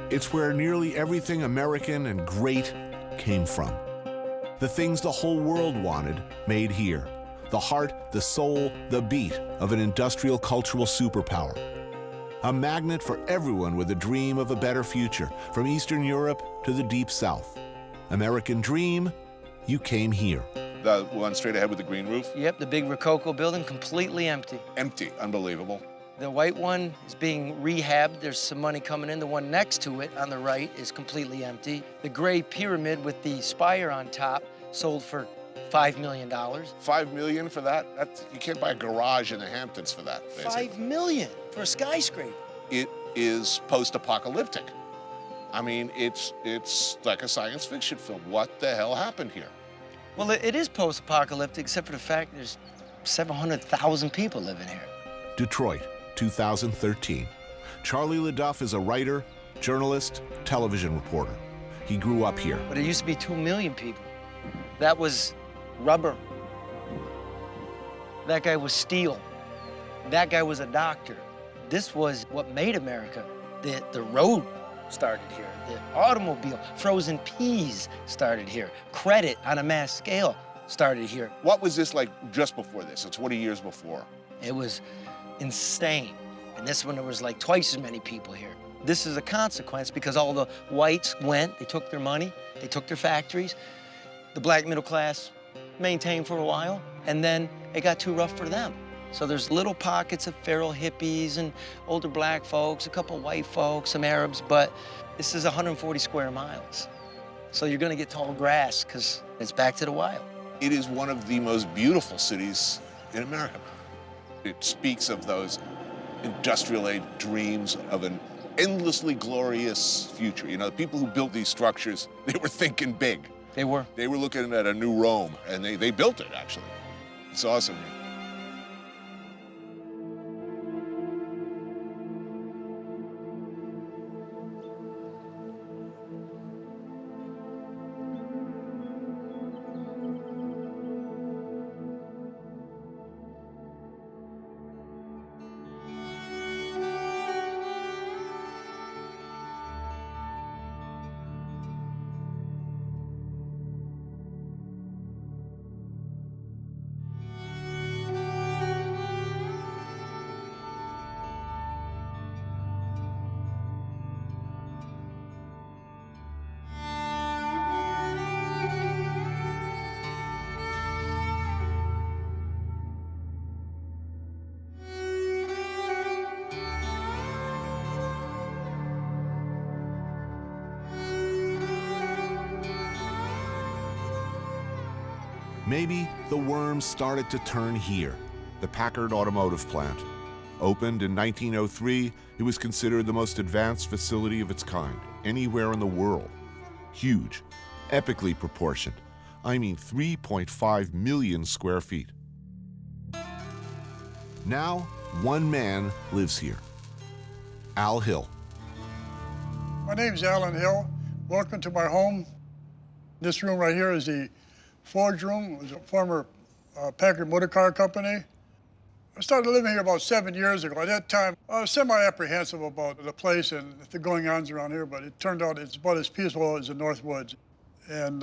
It's where nearly everything American and great came from. The things the whole world wanted, made here. The heart, the soul, the beat of an industrial cultural superpower. A magnet for everyone with a dream of a better future, from Eastern Europe to the Deep South. American dream, you came here. The one straight ahead with the green roof? Yep, the big Rococo building, completely empty. Empty, unbelievable. The white one is being rehabbed. There's some money coming in. The one next to it on the right is completely empty. The gray pyramid with the spire on top sold for $5 million. $5 million for that? You can't buy a garage in the Hamptons for that. Basically. $5 million for a skyscraper. It is post-apocalyptic. I mean, it's like a science fiction film. What the hell happened here? Well, it is post-apocalyptic, except for the fact there's 700,000 people living here. Detroit, 2013. Charlie LeDuff is a writer, journalist, television reporter. He grew up here. But it used to be 2 million people. That was rubber. That guy was steel. That guy was a doctor. This was what made America. The road started here. The automobile, frozen peas started here. Credit on a mass scale started here. What was this like just before this? So 20 years before. It was insane. And this one, there was like twice as many people here. This is a consequence because all the whites went, they took their money, they took their factories. The black middle class maintained for a while, and then it got too rough for them. So there's little pockets of feral hippies and older black folks, a couple white folks, some Arabs, but this is 140 square miles. So you're gonna get tall grass because it's back to the wild. It is one of the most beautiful cities in America. It speaks of those industrial age dreams of an endlessly glorious future. You know, the people who built these structures, they were thinking big. They were. They were looking at a new Rome, and they built it, actually. It's awesome. Maybe the worms started to turn here, the Packard automotive plant. Opened in 1903, it was considered the most advanced facility of its kind anywhere in the world. Huge, epically proportioned. I mean 3.5 million square feet. Now, one man lives here, Al Hill. My name's Alan Hill. Welcome to my home. This room right here is the forge room. It was a former Packard motor car company. I started living here about 7 years ago. At that time, I was semi-apprehensive about the place and the going-ons around here, but it turned out it's about as peaceful as the North Woods. And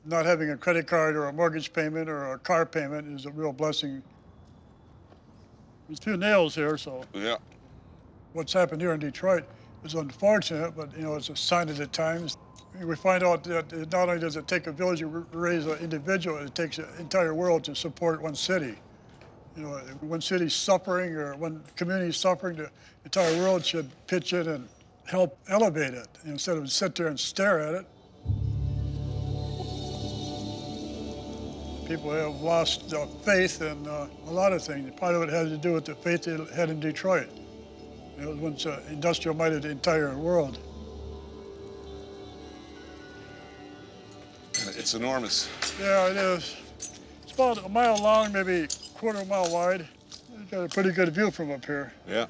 not having a credit card or a mortgage payment or a car payment is a real blessing. There's 2 nails here, so Yeah. what's happened here in Detroit is unfortunate, but you know, it's a sign of the times. We find out that not only does it take a village to raise an individual, it takes an entire world to support one city. You know, when city's suffering or when community's suffering, the entire world should pitch in and help elevate it instead of sit there and stare at it. People have lost faith in a lot of things. Part of it has to do with the faith they had in Detroit. It was once industrial-minded the entire world. It's enormous. Yeah, it is. It's about a mile long, maybe a quarter mile wide. You got a pretty good view from up here. Yeah.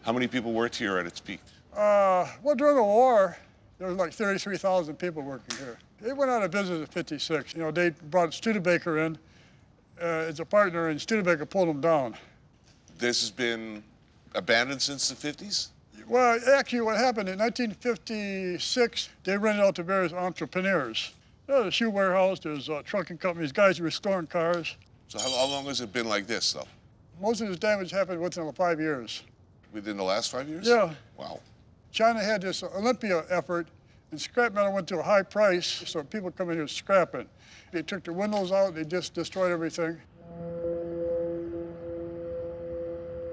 How many people worked here at its peak? Well, during the war, there was like 33,000 people working here. They went out of business in '56. You know, they brought Studebaker in as a partner, and Studebaker pulled them down. This has been abandoned since the 50s? Well, actually what happened in 1956, they rented out to various entrepreneurs. There's a shoe warehouse, there's trucking companies, guys restoring cars. So how long has it been like this, though? Most of this damage happened within 5 years. Within the last 5 years? Yeah. Wow. China had this Olympia effort, and scrap metal went to a high price, so people come in here scrapping. They took the windows out, they just destroyed everything.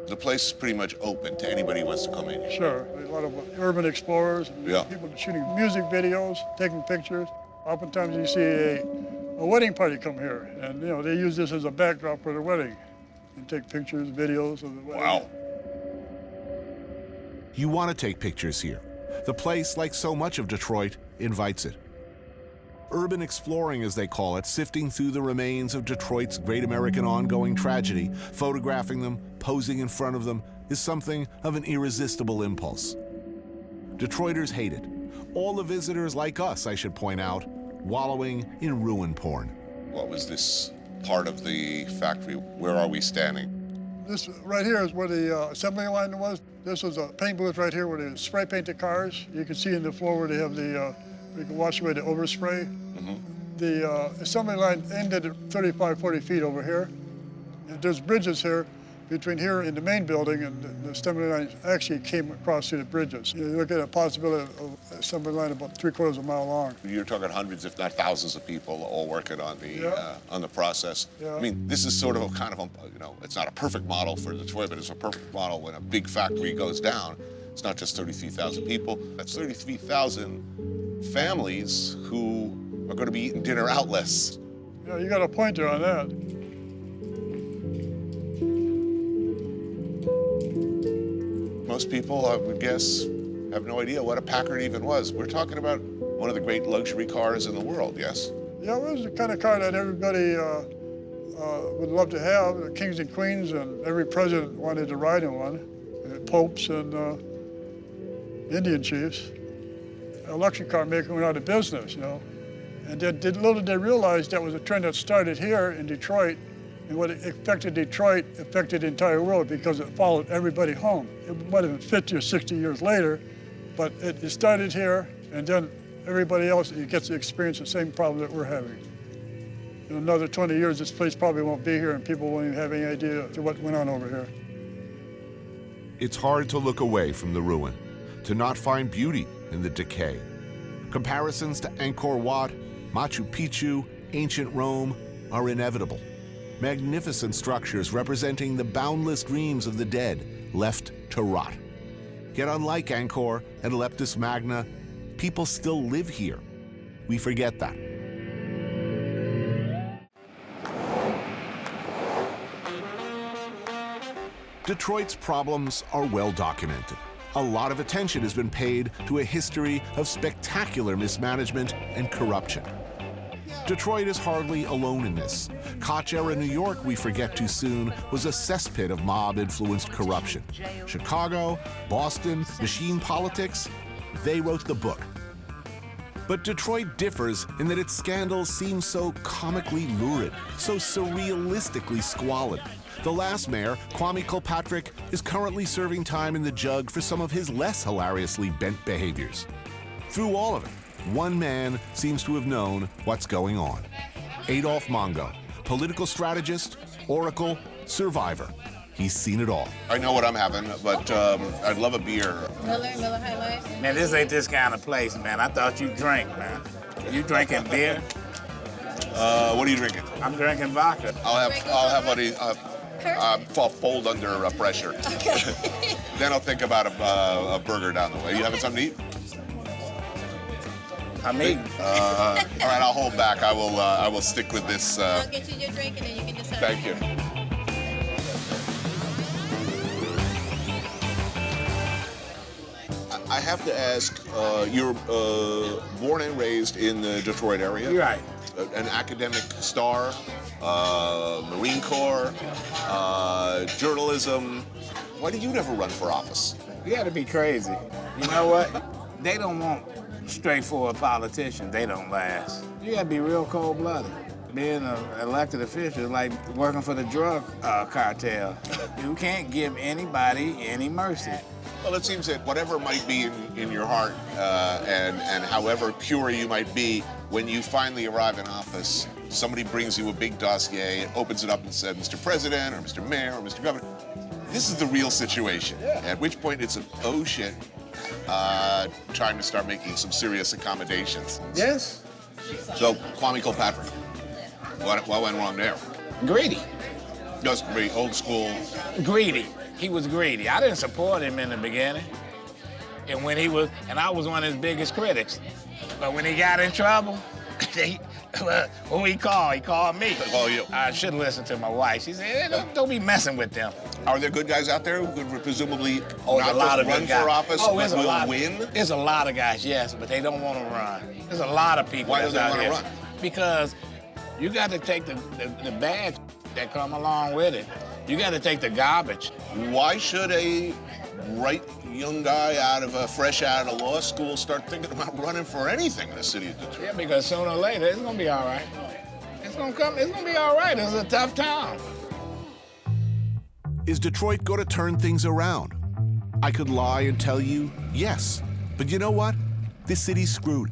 The place is pretty much open to anybody who wants to come in here. Sure, a lot of urban explorers, and Yeah. people shooting music videos, taking pictures. Oftentimes you see a wedding party come here, and you know they use this as a backdrop for the wedding, and take pictures, videos of the wedding. Wow. You want to take pictures here. The place, like so much of Detroit, invites it. Urban exploring, as they call it, sifting through the remains of Detroit's great American ongoing tragedy, photographing them, posing in front of them, is something of an irresistible impulse. Detroiters hate it. All the visitors, like us, I should point out, wallowing in ruin porn. What was this part of the factory? Where are we standing? This right here is where the assembly line was. This was a paint booth right here where they spray paint the cars. You can see in the floor where they have the, you can wash away the overspray. The assembly line ended at 35, 40 feet over here. And there's bridges here between here and the main building, and the assembly line actually came across through the bridges. You look at a possibility of assembly line about 3/4 of a mile long. You're talking hundreds, if not thousands, of people all working on the process. Yeah. I mean, this is sort of a kind of a, you know, it's not a perfect model for Detroit, but it's a perfect model when a big factory goes down. It's not just 33,000 people. That's 33,000 families who are going to be eating dinner out less. Yeah, you got a point there on that. Most people, I would guess, have no idea what a Packard even was. We're talking about one of the great luxury cars in the world, yes? Yeah, it was the kind of car that everybody would love to have. The kings and queens, and every president wanted to ride in one. The popes and Indian chiefs. A luxury car maker went out of business, you know. And then little did they realize that was a trend that started here in Detroit, and what affected Detroit affected the entire world because it followed everybody home. It might have been 50 or 60 years later, but it started here, and then everybody else gets to experience the same problem that we're having. In another 20 years, this place probably won't be here, and people won't even have any idea of what went on over here. It's hard to look away from the ruin, to not find beauty in the decay. Comparisons to Angkor Wat, Machu Picchu, ancient Rome are inevitable. Magnificent structures representing the boundless dreams of the dead left to rot. Yet unlike Angkor and Leptis Magna, people still live here. We forget that. Detroit's problems are well documented. A lot of attention has been paid to a history of spectacular mismanagement and corruption. Detroit is hardly alone in this. Koch-era New York, we forget too soon, was a cesspit of mob-influenced corruption. Chicago, Boston, machine politics, they wrote the book. But Detroit differs in that its scandals seem so comically lurid, so surrealistically squalid. The last mayor, Kwame Kilpatrick, is currently serving time in the jug for some of his less hilariously bent behaviors. Through all of it, one man seems to have known what's going on. Adolph Mongo, political strategist, oracle, survivor. He's seen it all. I know what I'm having, but I'd love a beer. Miller High Life. Man, this ain't this kind of place, man. I thought you drank, man. You drinking beer? What are you drinking? I'm drinking vodka. I'll have one of these. I'll fold under pressure. Okay. Then I'll think about a burger down the way. You having something to eat? I'm eating. All right, I'll hold back. I will stick with this. I'll get you your drink and then you can decide. Thank you. I have to ask, you're born and raised in the Detroit area? You're right. An academic star, Marine Corps, journalism. Why did you never run for office? You gotta be crazy. You know what? They don't want straightforward politicians. They don't last. You gotta be real cold-blooded. Being an elected official is like working for the drug cartel. You can't give anybody any mercy. Well, it seems that whatever might be in your heart and however pure you might be, when you finally arrive in office, somebody brings you a big dossier, opens it up and says, Mr. President or Mr. Mayor or Mr. Governor, this is the real situation. Yeah. At which point it's oh shit, time to start making some serious accommodations. Yes. So, Kwame Kilpatrick, what went wrong there? Greedy. Just very old school. Greedy. He was greedy. I didn't support him in the beginning. And I was one of his biggest critics. But when he got in trouble, who he called? He called me. Call you. I should listen to my wife. She said, hey, don't be messing with them. Are there good guys out there who could presumably There's a lot of run good guys. for office there's but a lot. will win? There's a lot of guys, yes, but they don't want to run. There's a lot of people Why that's don't they out wanna here. run? Because you got to take the bad that come along with it. You got to take the garbage. Why should a bright young guy fresh out of law school start thinking about running for anything in the city of Detroit? Yeah, because sooner or later, it's gonna be all right. It's gonna be all right. It's a tough town. Is Detroit going to turn things around? I could lie and tell you yes. But you know what? This city's screwed.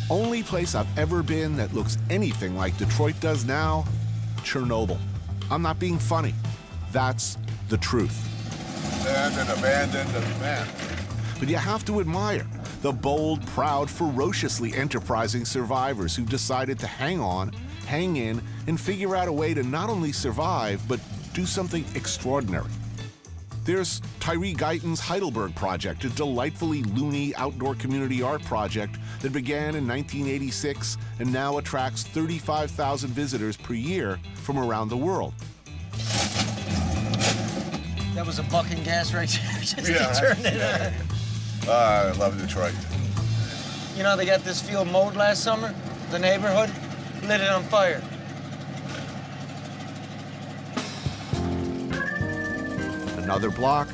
Only place I've ever been that looks anything like Detroit does now, Chernobyl. I'm not being funny. That's the truth. Abandoned. But you have to admire the bold, proud, ferociously enterprising survivors who've decided to hang on, hang in, and figure out a way to not only survive, but do something extraordinary. There's Tyree Guyton's Heidelberg Project, a delightfully loony outdoor community art project that began in 1986 and now attracts 35,000 visitors per year from around the world. That was a bucking gas right there, just Yeah. to turn it on. I love Detroit. You know, they got this field mowed last summer, the neighborhood, lit it on fire. Another block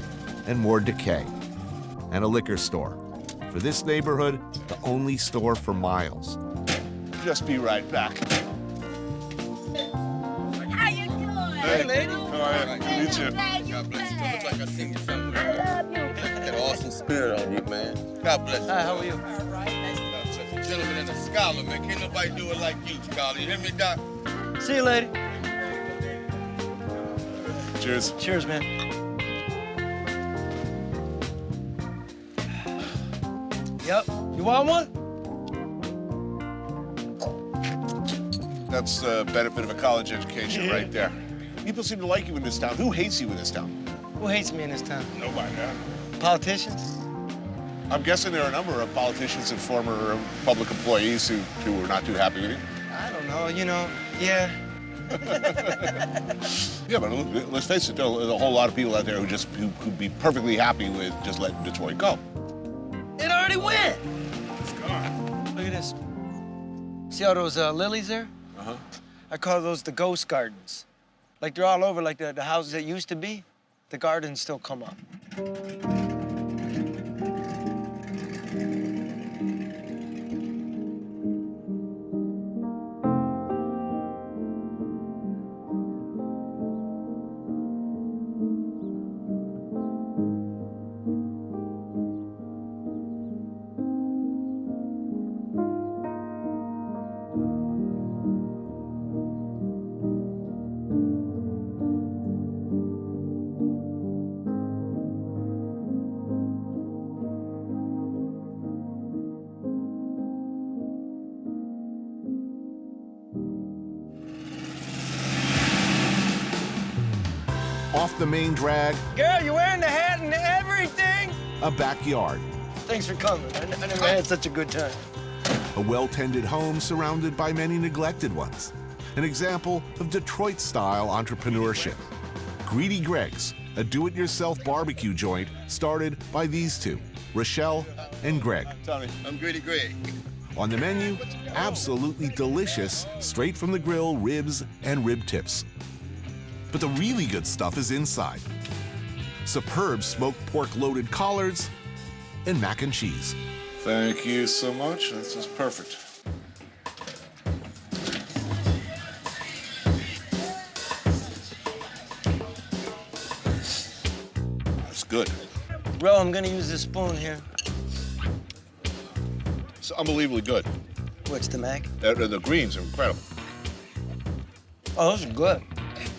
and more decay. And a liquor store. For this neighborhood, the only store for miles. Just be right back. How you doing? Hey, lady. How are you? Good to meet you. Glad you back. Like I seen you somewhere. I love you. Got an awesome spirit on you, man. God bless you. Hi, how are you? All right, nice Such a gentleman and a scholar, man. Can't nobody do it like you, scholar. You hear me, Doc? See you, lady. Cheers. Cheers, man. Yep. You want one? That's the benefit of a college education right there. People seem to like you in this town. Who hates you in this town? Who hates me in this town? Nobody, huh? Politicians? I'm guessing there are a number of politicians and former public employees who are not too happy with you. I don't know, you know, yeah. Yeah, but let's face it, there's a whole lot of people out there who'd be perfectly happy with just letting Detroit go. It already went. It's gone. Look at this. See all those lilies there? Uh-huh. I call those the ghost gardens. Like they're all over, like the houses that used to be. The gardens still come up. Off the main drag, Girl, you're wearing the hat and everything. a backyard. Thanks for coming. I never had such a good time. A well-tended home surrounded by many neglected ones. An example of Detroit-style entrepreneurship. Greedy Greg's, a do-it-yourself barbecue joint started by these two, Rochelle and Greg. Tony. I'm Greedy Greg. On the menu, absolutely delicious, straight from the grill ribs and rib tips. But the really good stuff is inside. Superb smoked pork-loaded collards and mac and cheese. Thank you so much. This is perfect. That's good. Ro, I'm gonna use this spoon here. It's unbelievably good. What's the mac? The greens are incredible. Oh, those are good.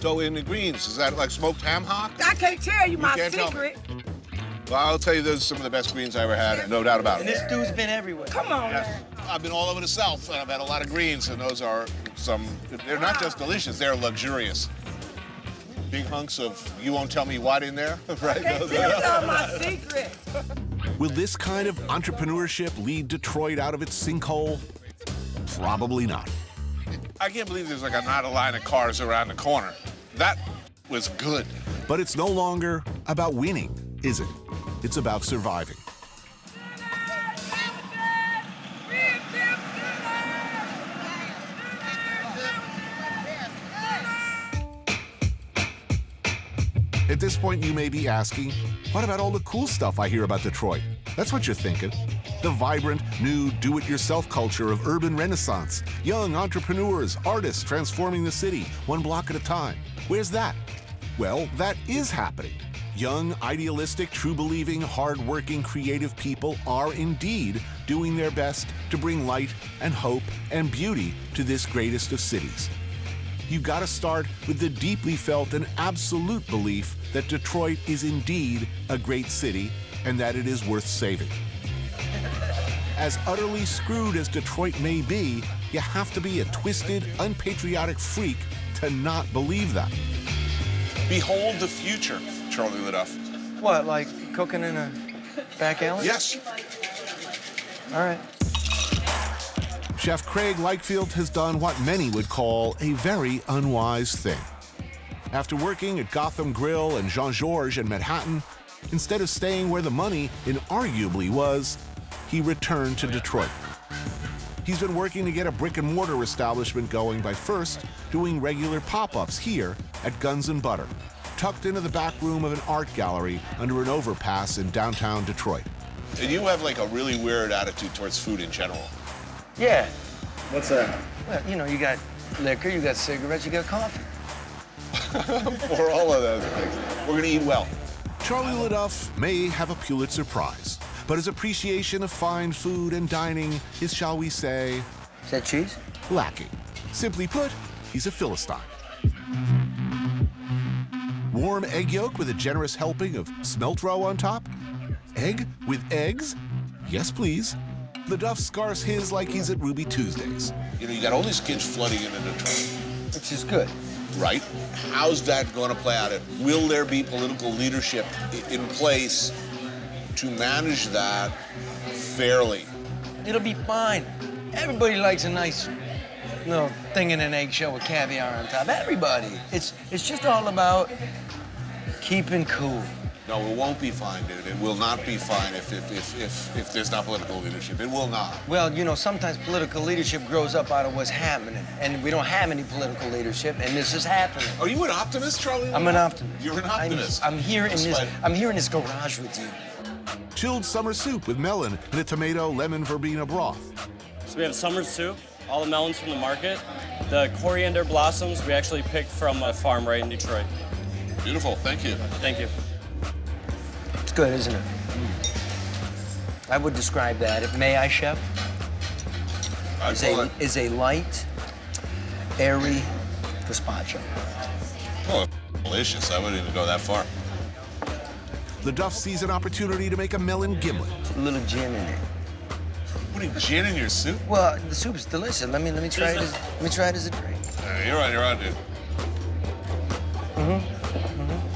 So in the greens, is that like smoked ham hock? I can't tell you my can't tell me. secret. Well, I'll tell you, those are some of the best greens I ever had, no doubt about And it. this dude's been everywhere. Come on, man. I've been all over the South, and I've had a lot of greens, and those are they're not just delicious, they're luxurious. Big hunks of you won't tell me what in there, right? Can't tell y'all my secret. Will this kind of entrepreneurship lead Detroit out of its sinkhole? Probably not. I can't believe there's like not a line of cars around the corner. That was good. But it's no longer about winning, is it? It's about surviving. At this point, you may be asking, what about all the cool stuff I hear about Detroit? That's what you're thinking. The vibrant, new, do-it-yourself culture of urban renaissance. Young entrepreneurs, artists transforming the city, one block at a time. Where's that? Well, that is happening. Young, idealistic, true-believing, hard-working, creative people are indeed doing their best to bring light and hope and beauty to this greatest of cities. You've got to start with the deeply felt and absolute belief that Detroit is indeed a great city and that it is worth saving. As utterly screwed as Detroit may be, you have to be a twisted, unpatriotic freak to not believe that. Behold the future, Charlie Lidoff. What, like cooking in a back alley? Yes. All right. Chef Craig Lightfield has done what many would call a very unwise thing. After working at Gotham Grill and Jean-Georges in Manhattan, instead of staying where the money inarguably was, he returned to Detroit. He's been working to get a brick-and-mortar establishment going by first doing regular pop-ups here at Guns and Butter, tucked into the back room of an art gallery under an overpass in downtown Detroit. And you have like a really weird attitude towards food in general. Yeah. What's that? Well, you know, you got liquor, you got cigarettes, you got coffee. For all of those things. We're gonna eat well. Charlie Lidoff may have a Pulitzer Prize, but his appreciation of fine food and dining is, shall we say, Is that cheese? lacking. Simply put, he's a Philistine. Warm egg yolk with a generous helping of smelt roe on top? Egg with eggs? Yes, please. Lidoff scarfs his like he's at Ruby Tuesdays. You know, you got all these kids flooding into Detroit, Which is good. right? How's that going to play out? Will there be political leadership in place to manage that fairly? It'll be fine. Everybody likes a nice little thing in an eggshell with caviar on top. Everybody. It's just all about keeping cool. No, it won't be fine, dude. It will not be fine if there's not political leadership. It will not. Well, you know, sometimes political leadership grows up out of what's happening, and we don't have any political leadership, and this is happening. Are you an optimist, Charlie? I'm an optimist. You're an optimist. I'm here in this. Despite- I'm here in this garage with you. Chilled summer soup with melon and a tomato lemon verbena broth. So we have summer soup, all the melons from the market. The coriander blossoms we actually picked from a farm right in Detroit. Beautiful. Thank you. Thank you. It's good, isn't it? I would describe that, may I, chef, I call it. is a light, airy gazpacho. Oh, delicious. I wouldn't even go that far. Lidoff sees an opportunity to make a melon gimlet. A little gin in it. Putting gin in your soup? Well, the soup's delicious. Let me try it. Let me try it as a drink. You're on, dude.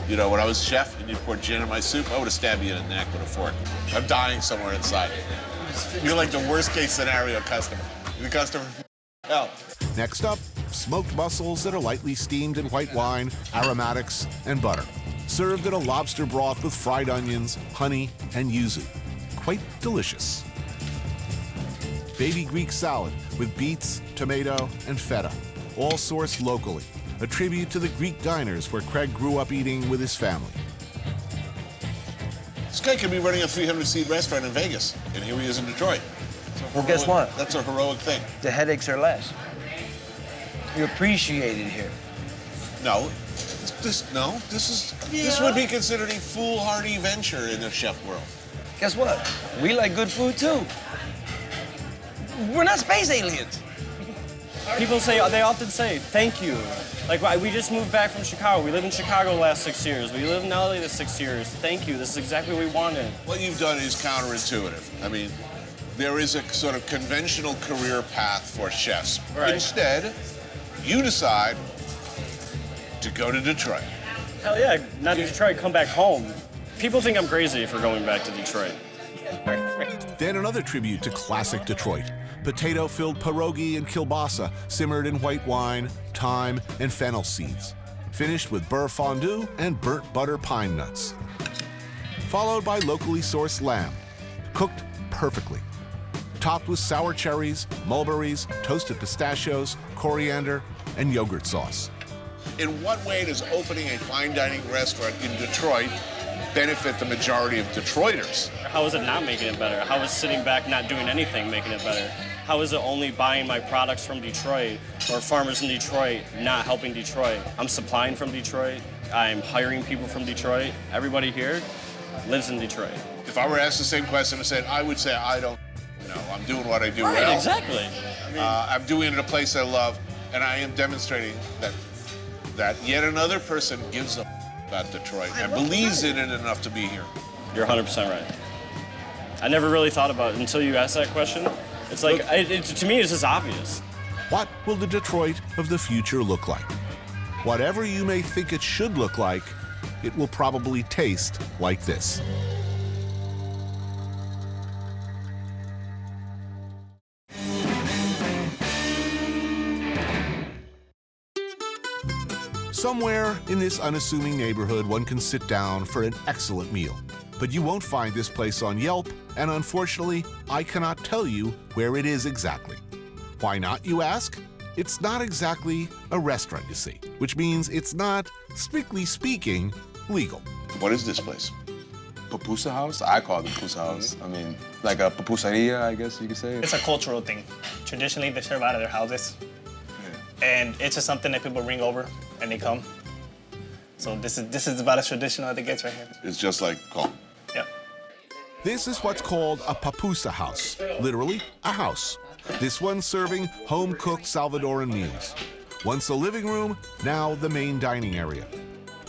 You know, when I was chef and you poured gin in my soup, I would have stabbed you in the neck with a fork. I'm dying somewhere inside. You're like the worst case scenario customer. The customer, hell. Next up, smoked mussels that are lightly steamed in white wine, aromatics, and butter. Served in a lobster broth with fried onions, honey, and yuzu. Quite delicious. Baby Greek salad with beets, tomato, and feta, all sourced locally. A tribute to the Greek diners where Craig grew up eating with his family. This guy could be running a 300-seat restaurant in Vegas, and here he is in Detroit. Well, guess what? That's a heroic thing. The headaches are less. You're appreciated here. No, This would be considered a foolhardy venture in the chef world. Guess what? We like good food too. We're not space aliens. People they often say, thank you. Like, we just moved back from Chicago. We lived in Chicago the last 6 years. We lived in LA the 6 years. Thank you, this is exactly what we wanted. What you've done is counterintuitive. I mean, there is a sort of conventional career path for chefs. Right. Instead, you decide to go to Detroit. Hell yeah, not Detroit, come back home. People think I'm crazy for going back to Detroit. Then another tribute to classic Detroit. Potato-filled pierogi and kielbasa simmered in white wine, thyme, and fennel seeds. Finished with beurre fondue and burnt butter pine nuts. Followed by locally sourced lamb, cooked perfectly. Topped with sour cherries, mulberries, toasted pistachios, coriander, and yogurt sauce. In what way does opening a fine dining restaurant in Detroit benefit the majority of Detroiters? How is it not making it better? How is sitting back not doing anything making it better? How is it only buying my products from Detroit or farmers in Detroit not helping Detroit? I'm supplying from Detroit. I'm hiring people from Detroit. Everybody here lives in Detroit. If I were asked the same question, I would say I don't know. I'm doing what I do Right, well. exactly. I'm doing it in a place I love, and I am demonstrating that yet another person gives a about Detroit and believes in it enough to be here. You're 100% right. I never really thought about it until you asked that question. It's like, to me, it's just obvious. What will the Detroit of the future look like? Whatever you may think it should look like, it will probably taste like this. Somewhere in this unassuming neighborhood, one can sit down for an excellent meal. But you won't find this place on Yelp, and unfortunately, I cannot tell you where it is exactly. Why not, you ask? It's not exactly a restaurant, you see, which means it's not, strictly speaking, legal. What is this place? Pupusa house? I call it pupusa house. I mean, like a pupusaria, I guess you could say. It's a cultural thing. Traditionally, they serve out of their houses. And it's just something that people ring over and they come. So this is about as traditional as it gets right here. It's just like home. Yeah. This is what's called a pupusa house, literally a house. This one serving home-cooked Salvadoran meals. Once a living room, now the main dining area.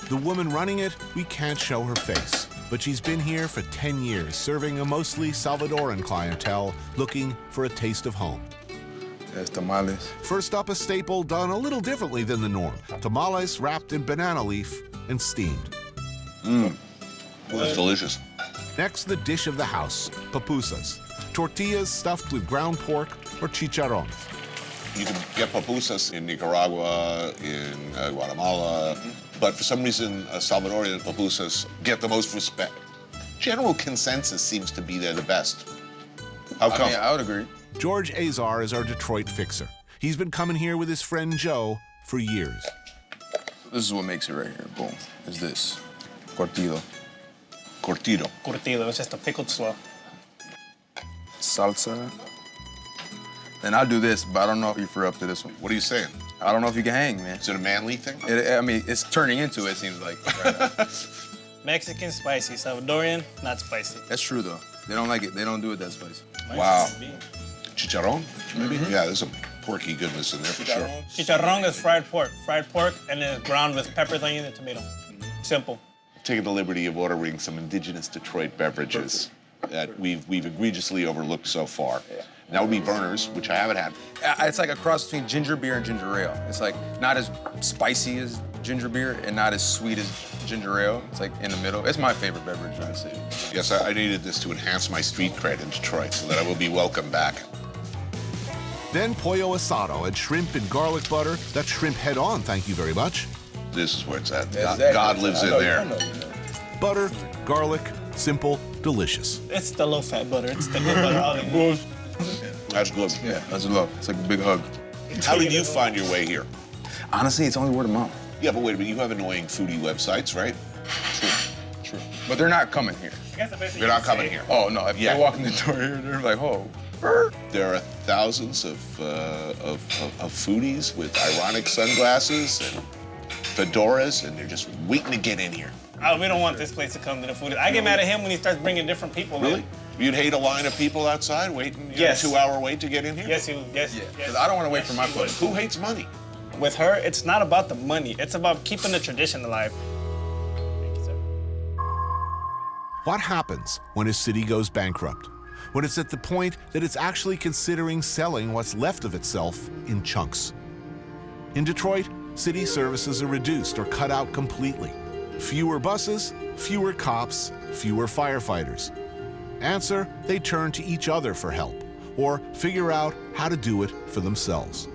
The woman running it, we can't show her face, but she's been here for 10 years, serving a mostly Salvadoran clientele looking for a taste of home. That's tamales. First up, a staple done a little differently than the norm. Tamales wrapped in banana leaf and steamed. That's delicious. Next, the dish of the house, pupusas. Tortillas stuffed with ground pork or chicharron. You can get pupusas in Nicaragua, in Guatemala, but for some reason, Salvadorian pupusas get the most respect. General consensus seems to be they're the best. How come? I mean, I would agree. George Azar is our Detroit fixer. He's been coming here with his friend Joe for years. This is what makes it right here. Boom. Is this. Cortido. Cortido. Curtido, it's just a pickled slaw. Salsa. Then I'll do this, but I don't know if you're up to this one. What are you saying? I don't know if you can hang, man. Is it a manly thing? I mean, it's turning into it, seems like. Right now. Mexican, spicy. Salvadorian, not spicy. That's true, though. They don't like it. They don't do it that spicy. Wow. Chicharron, maybe? Yeah, there's some porky goodness in there for sure. Chicharron is fried pork. Fried pork and then ground with peppers, onion, and tomato. Simple. Taking the liberty of ordering some indigenous Detroit beverages that we've egregiously overlooked so far. That would be Burners, which I haven't had. It's like a cross between ginger beer and ginger ale. It's like not as spicy as ginger beer and not as sweet as ginger ale. It's like in the middle. It's my favorite beverage in the city. Yes, I needed this to enhance my street cred in Detroit so that I will be welcome back. Then pollo asado and shrimp in garlic butter. That's shrimp head on, thank you very much. This is where it's at. Exactly. God lives in there. Butter, garlic, simple, delicious. It's the low-fat butter. It's the good butter. All the That's good. Yeah, that's love. It's like a big hug. How did you find your way here? Honestly, it's only word of mouth. Yeah, but wait a minute, you have annoying foodie websites, right? True. But they're not coming here. They're not coming here. Oh, no. If they walk in the door here, they're like, oh. There are thousands of foodies with ironic sunglasses and fedoras, and they're just waiting to get in here. Oh, we don't want this place to come to the food. I get mad at him when he starts bringing different people Really? in. You'd hate a line of people outside waiting, Yes. a 2-hour wait to get in here? Yes, yes. Yeah, yes. because I don't want to wait for my food. Who hates money? With her, it's not about the money. It's about keeping the tradition alive. Thank you, sir. What happens when a city goes bankrupt? When it's at the point that it's actually considering selling what's left of itself in chunks? In Detroit, city services are reduced or cut out completely. Fewer buses, fewer cops, fewer firefighters. Answer, they turn to each other for help or figure out how to do it for themselves.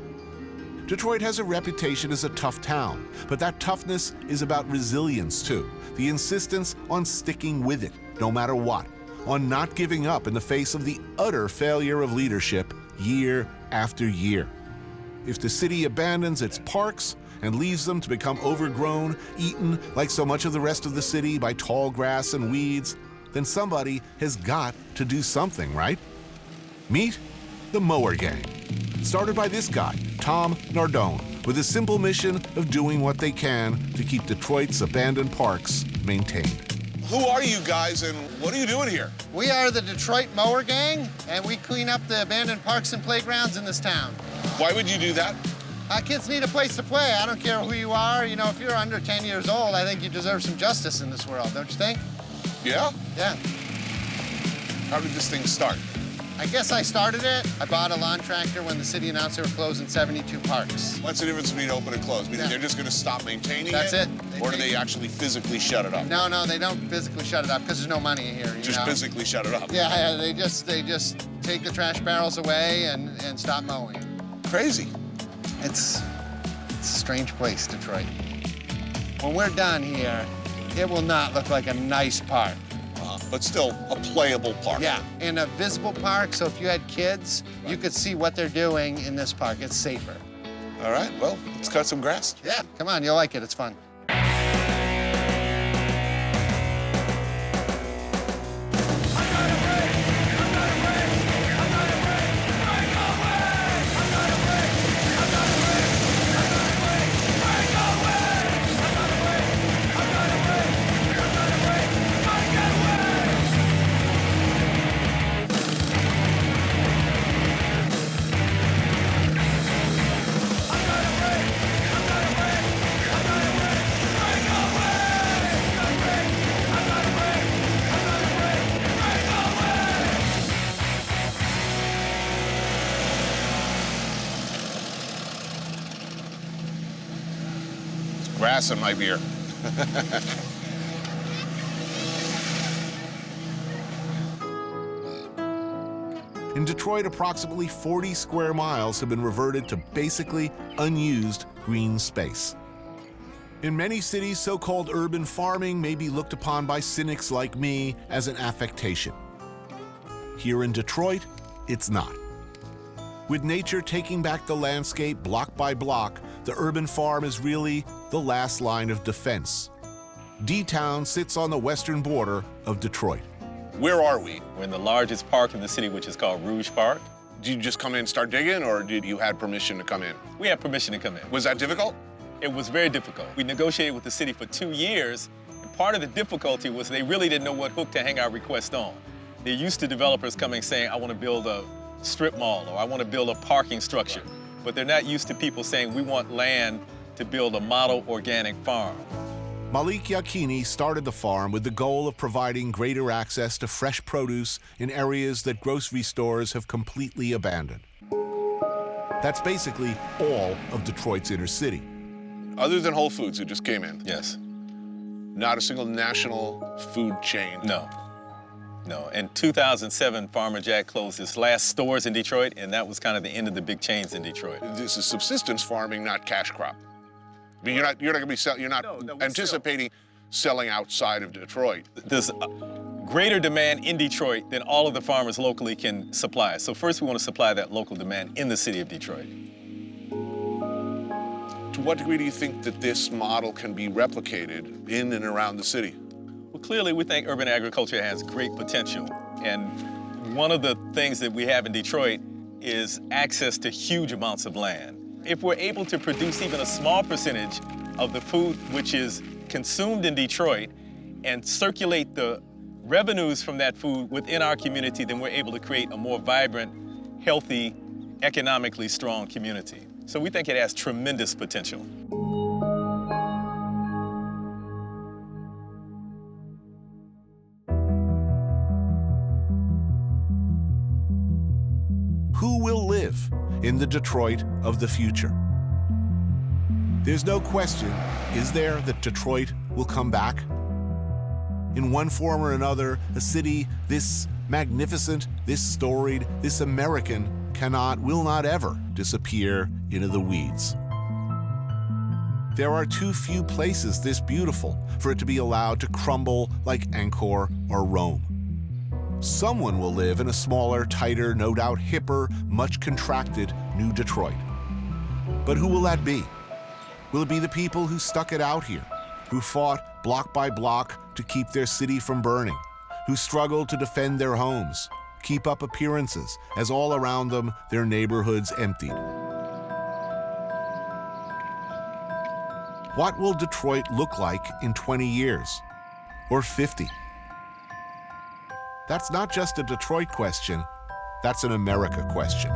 Detroit has a reputation as a tough town, but that toughness is about resilience too. The insistence on sticking with it, no matter what, on not giving up in the face of the utter failure of leadership year after year. If the city abandons its parks and leaves them to become overgrown, eaten like so much of the rest of the city by tall grass and weeds, then somebody has got to do something, right? Meet the Mower Gang, started by this guy, Tom Nardone, with a simple mission of doing what they can to keep Detroit's abandoned parks maintained. Who are you guys, and what are you doing here? We are the Detroit Mower Gang, and we clean up the abandoned parks and playgrounds in this town. Why would you do that? Kids need a place to play. I don't care who you are. You know, if you're under 10 years old, I think you deserve some justice in this world, don't you think? Yeah? Yeah. How did this thing start? I guess I started it. I bought a lawn tractor when the city announced they were closing 72 parks. What's the difference between open and closed? Meaning Yeah. they're just going to stop maintaining That's it. Or do they actually physically shut it up? No, they don't physically shut it up because there's no money here. You Just know? physically shut it up? Yeah, they just take the trash barrels away and stop mowing. Crazy. It's a strange place, Detroit. When we're done here, it will not look like a nice park. But still a playable park. Yeah, and a visible park, so if you had kids, you could see what they're doing in this park. It's safer. All right, well, let's cut some grass. Yeah, come on, you'll like it. It's fun. Grass in my beer. In Detroit, approximately 40 square miles have been reverted to basically unused green space. In many cities, so-called urban farming may be looked upon by cynics like me as an affectation. Here in Detroit, it's not. With nature taking back the landscape block by block, the urban farm is really the last line of defense. D-Town sits on the western border of Detroit. Where are we? We're in the largest park in the city, which is called Rouge Park. Did you just come in and start digging, or did you have permission to come in? We had permission to come in. Was that difficult? It was very difficult. We negotiated with the city for 2 years, and part of the difficulty was they really didn't know what hook to hang our request on. They're used to developers coming saying, I want to build a strip mall, or I want to build a parking structure. But they're not used to people saying, we want land to build a model organic farm. Malik Yakini started the farm with the goal of providing greater access to fresh produce in areas that grocery stores have completely abandoned. That's basically all of Detroit's inner city. Other than Whole Foods, who just came in? Yes. Not a single national food chain? No. No. In 2007, Farmer Jack closed his last stores in Detroit, and that was kind of the end of the big chains in Detroit. This is subsistence farming, not cash crop. I mean, you're not going to be selling. You're not anticipating selling outside of Detroit. There's greater demand in Detroit than all of the farmers locally can supply. So first, we want to supply that local demand in the city of Detroit. To what degree do you think that this model can be replicated in and around the city? Well, clearly, we think urban agriculture has great potential. And one of the things that we have in Detroit is access to huge amounts of land. If we're able to produce even a small percentage of the food which is consumed in Detroit and circulate the revenues from that food within our community, then we're able to create a more vibrant, healthy, economically strong community. So we think it has tremendous potential. Who will live in the Detroit of the future? There's no question, is there, that Detroit will come back? In one form or another, a city this magnificent, this storied, this American will not ever disappear into the weeds. There are too few places this beautiful for it to be allowed to crumble like Angkor or Rome. Someone will live in a smaller, tighter, no doubt hipper, much contracted New Detroit. But who will that be? Will it be the people who stuck it out here, who fought block by block to keep their city from burning, who struggled to defend their homes, keep up appearances as all around them their neighborhoods emptied? What will Detroit look like in 20 years or 50? That's not just a Detroit question, that's an America question.